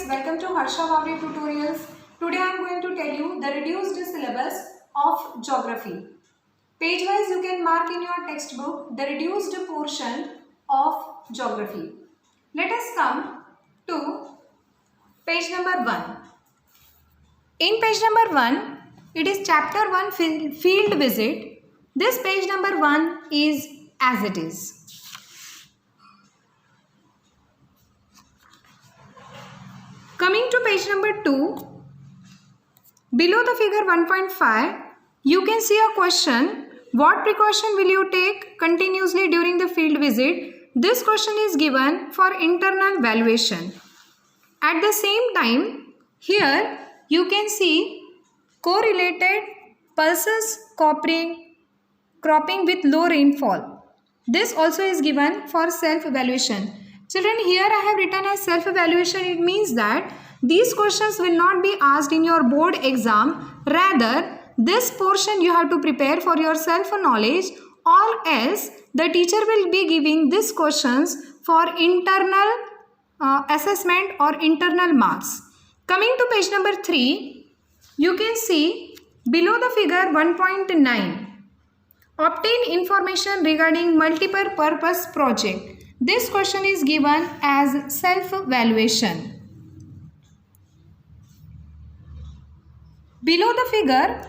welcome to Harsha Vavre Tutorials. Today I am going to tell you the reduced syllabus of geography. Page wise you can mark in your textbook the reduced portion of geography. Let us come to page number 1. In page number 1, it is chapter 1 field visit. This page number 1 is as it is. Coming to page number 2, below the figure 1.5, you can see a question. What precaution will you take continuously during the field visit? This question is given for internal valuation. At the same time, here you can see correlated pulses cropping with low rainfall. This also is given for self-evaluation. Children, here I have written as self-evaluation. It means that these questions will not be asked in your board exam. Rather, this portion you have to prepare for your self-knowledge, or else the teacher will be giving these questions for internal assessment or internal marks. Coming to page number 3, you can see below the figure 1.9, obtain information regarding multiple purpose project. This question is given as self-evaluation. Below the figure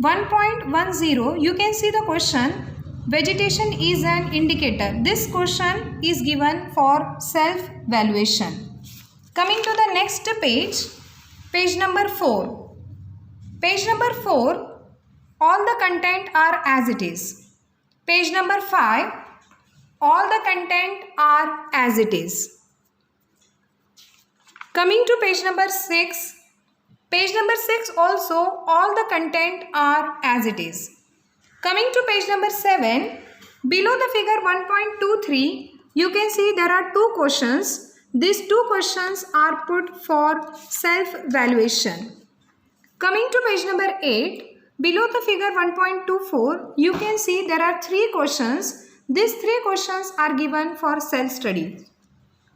1.10, you can see the question, vegetation is an indicator. This question is given for self-evaluation. Coming to the next page, page number 4. Page number 4, all the content are as it is. Page number 5, all the content are as it is. Coming to page number 6, page number 6 also all the content are as it is. Coming to page number 7, below the figure 1.23, you can see there are two questions. These two questions are put for self-evaluation. Coming to page number 8, below the figure 1.24, you can see there are three questions. These three questions are given for self-study.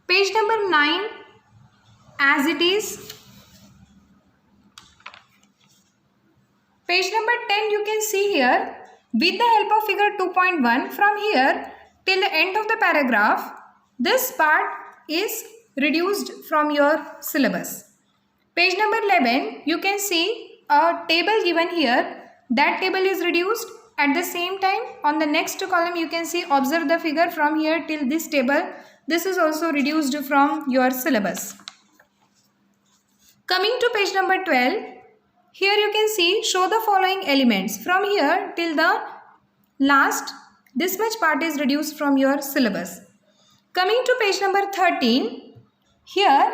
Page number 9, as it is. Page number 10, you can see here, with the help of figure 2.1, from here till the end of the paragraph, this part is reduced from your syllabus. Page number 11, you can see a table given here. That table is reduced. At the same time, on the next column, you can see, observe the figure from here till this table. This is also reduced from your syllabus. Coming to page number 12, here you can see, show the following elements. From here till the last, this much part is reduced from your syllabus. Coming to page number 13, here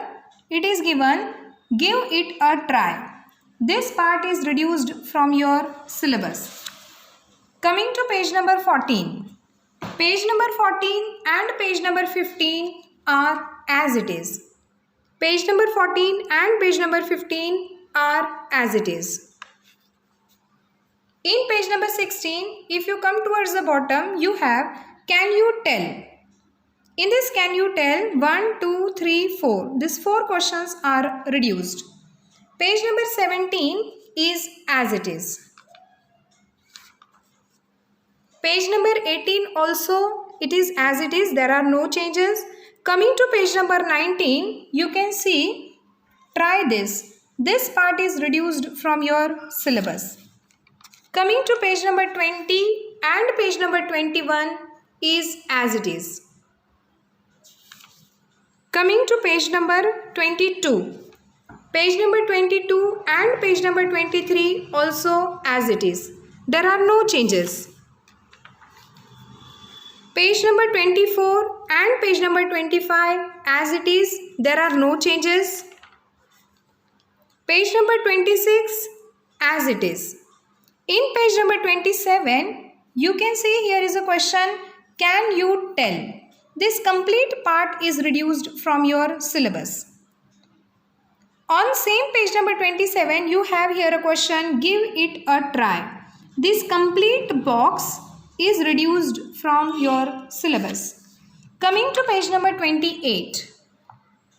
it is given, give it a try. This part is reduced from your syllabus. Coming to page number 14. Page number 14 and page number 15 are as it is. Page number 14 and page number 15 are as it is. In page number 16, if you come towards the bottom, you have can you tell. In this can you tell, 1, 2, 3, 4. These 4 questions are reduced. Page number 17 is as it is. Page number 18 also it is as it is. There are no changes. Coming to page number 19, you can see, try this. This part is reduced from your syllabus. Coming to page number 20 and page number 21 is as it is. Coming to page number 22. Page number 22 and page number 23 also as it is. There are no changes. Page number 24 and page number 25 as it is. There are no changes. Page number 26 as it is. In page number 27, you can see here is a question, can you tell? This complete part is reduced from your syllabus. On same page number 27, you have here a question, give it a try. This complete box is reduced from your syllabus. Coming to page number 28.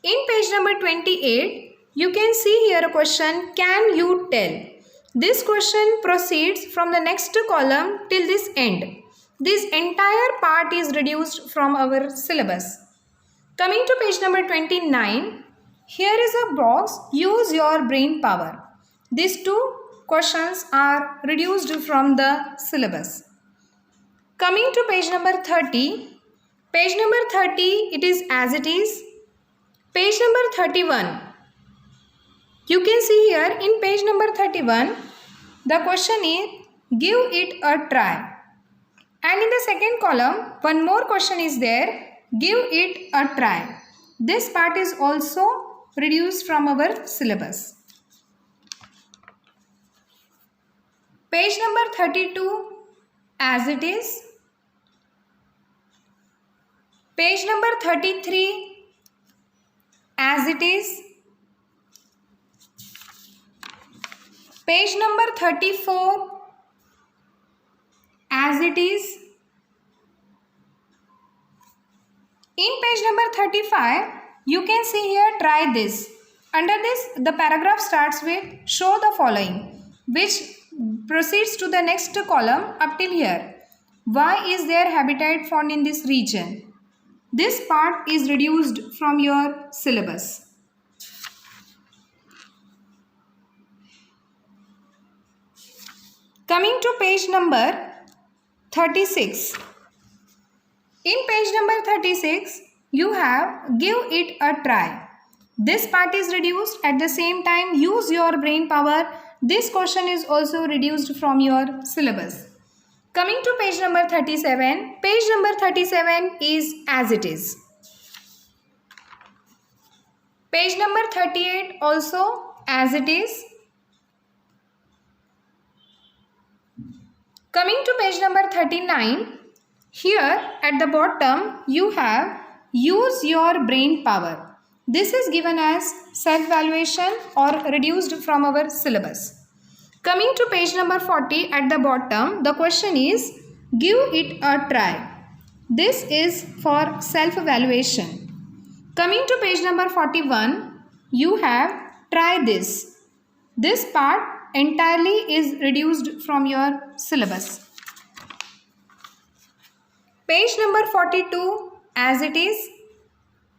In page number 28, you can see here a question, can you tell? This question proceeds from the next column till this end. This entire part is reduced from our syllabus. Coming to page number 29, here is a box, use your brain power. These two questions are reduced from the syllabus. Coming to page number 30, it is as it is. Page number 31, you can see here in page number 31, the question is give it a try. And in the second column, one more question is there, give it a try. This part is also reduced from our syllabus. Page number 32, as it is. Page number 33, as it is. Page number 34, as it is. In page number 35, you can see here try this. Under this, the paragraph starts with show the following, which proceeds to the next column up till here. Why is there habitat found in this region? This part is reduced from your syllabus. Coming to page number 36. In page number 36, you have give it a try. This part is reduced. At the same time, use your brain power. This question is also reduced from your syllabus. Coming to page number 37, page number 37 is as it is. Page number 38 also as it is. Coming to page number 39, here at the bottom you have use your brain power. This is given as self-evaluation or reduced from our syllabus. Coming to page number 40 at the bottom, the question is give it a try. This is for self-evaluation. Coming to page number 41, you have try this. This part entirely is reduced from your syllabus. Page number 42 as it is.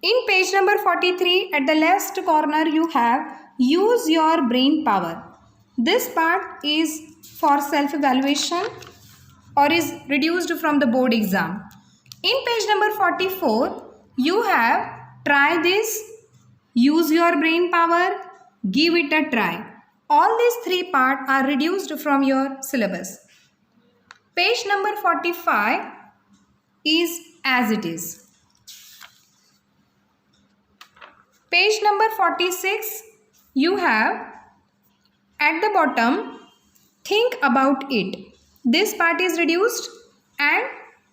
In page number 43 at the left corner you have use your brain power. This part is for self-evaluation or is reduced from the board exam. In page number 44 you have try this, use your brain power, give it a try. All these three parts are reduced from your syllabus. Page number 45 is as it is. Page number 46, you have at the bottom, think about it. This part is reduced, and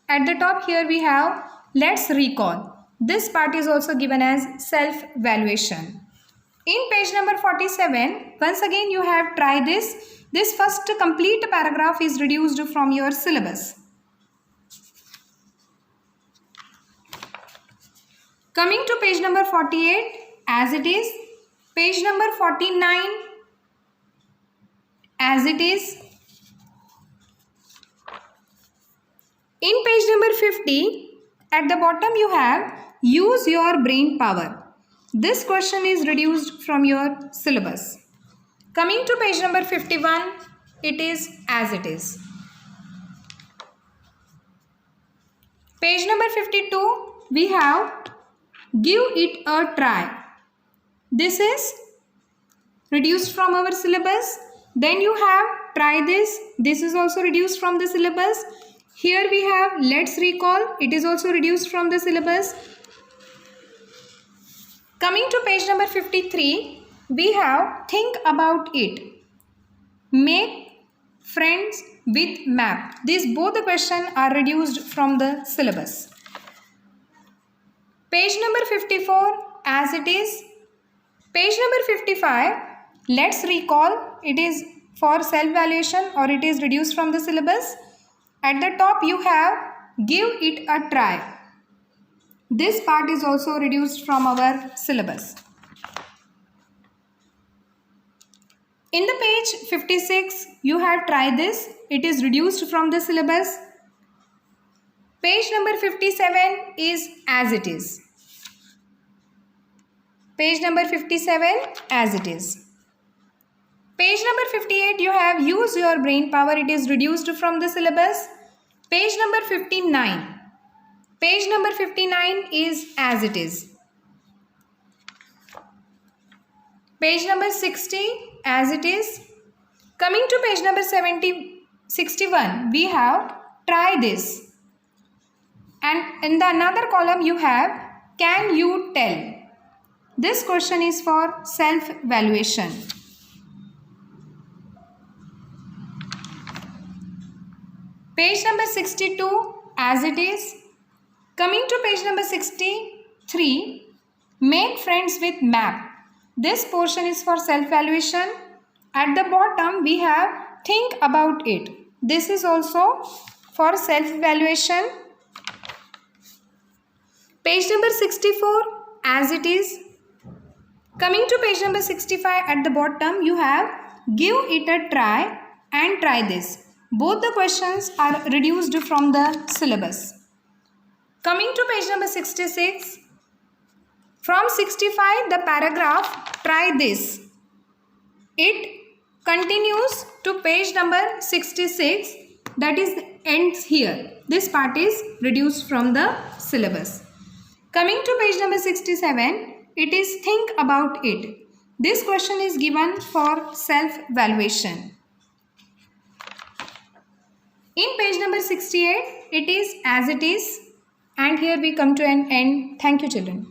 at the top here we have let's recall. This part is also given as self-evaluation. In page number 47, once again you have try this. This first complete paragraph is reduced from your syllabus. Coming to page number 48 as it is. Page number 49 as it is. In page number 50, at the bottom you have use your brain power. This question is reduced from your syllabus. Coming to page number 51, it is as it is. Page number 52, we have give it a try. This is reduced from our syllabus. Then you have try this. This is also reduced from the syllabus. Here we have let's recall. It is also reduced from the syllabus. Coming to page number 53, we have think about it. Make friends with map. These both the questions are reduced from the syllabus. Page number 54 as it is. Page number 55, let's recall. It is for self-evaluation or it is reduced from the syllabus. At the top you have give it a try. This part is also reduced from our syllabus. In the page 56, you have tried this. It is reduced from the syllabus. Page number 57 is as it is. Page number 57 as it is. Page number 58, you have used your brain power. It is reduced from the syllabus. Page number 59. Page number 59 is as it is. Page number 60 as it is. Coming to page number 61, we have try this. And in the another column you have can you tell. This question is for self-evaluation. Page number 62 as it is. Coming to page number 63, make friends with map. This portion is for self-evaluation. At the bottom we have think about it. This is also for self-evaluation. Page number 64 as it is. Coming to page number 65, at the bottom you have give it a try and try this. Both the questions are reduced from the syllabus. Coming to page number 66, from 65 the paragraph try this. It continues to page number 66, that is ends here. This part is reduced from the syllabus. Coming to page number 67, it is think about it. This question is given for self-evaluation. In page number 68, it is as it is, and here we come to an end. Thank you, children.